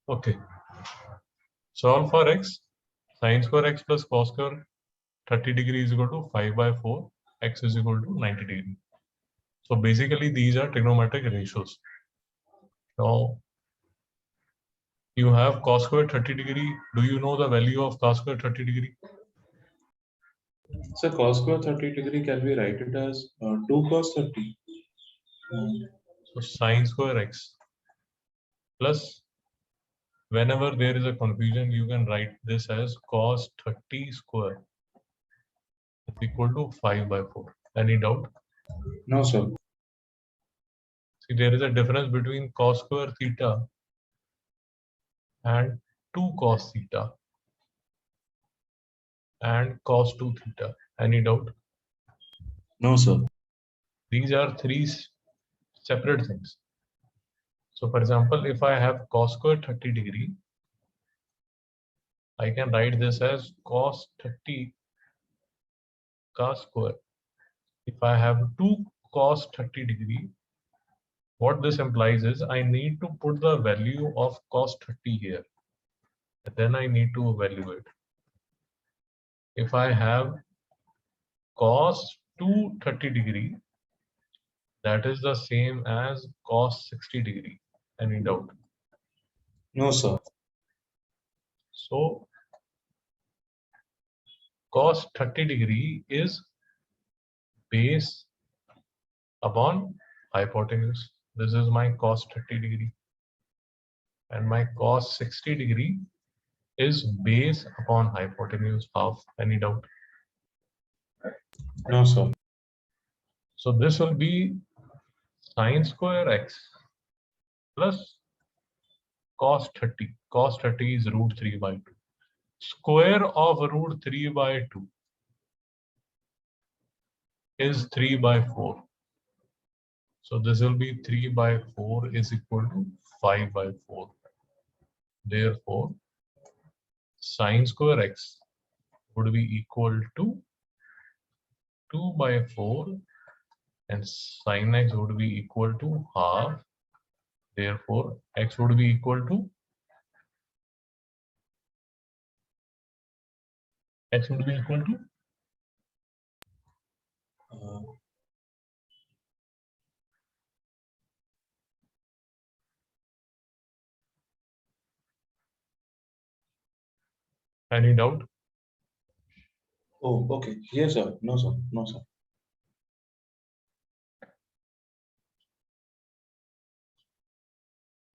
Okay. Solve for x. Sin square x plus cos square 30 degree is equal to 5 by 4. X is equal to 90 degree. So basically these are trigonometric ratios. Now you have cos square 30 degree. Do you know the value of cos square 30 degree? So cos square 30 degree, can we write it as 2 cos 30? So sin square x plus, whenever there is a confusion, you can write this as cos 30 square is equal to 5 by 4. Any doubt? No, sir. See, there is a difference between cos square theta and 2 cos theta and cos 2 theta. Any doubt? No, sir. These are three separate things. So for example, if I have cos square 30 degree, I can write this as cos 30 cos square. If I have 2 cos 30 degree, what this implies is I need to put the value of cos 30 here. And then I need to evaluate. If I have cos 230 degree, that is the same as cos 60 degree. Any doubt? No, sir. So cos 30 degree is base upon hypotenuse. This is my cos 30 degree. And my cos 60 degree is base upon hypotenuse half. Any doubt? No, sir. So this will be sin square x plus cos 30. Cos 30 is root 3 by 2. Square of root 3 by 2 is 3 by 4. So this will be 3 by 4 is equal to 5 by 4. Therefore, sin square x would be equal to 2 by 4 and sin x would be equal to half. Therefore, x would be equal to any doubt? Oh, okay. Yes, sir. No, sir. No, sir.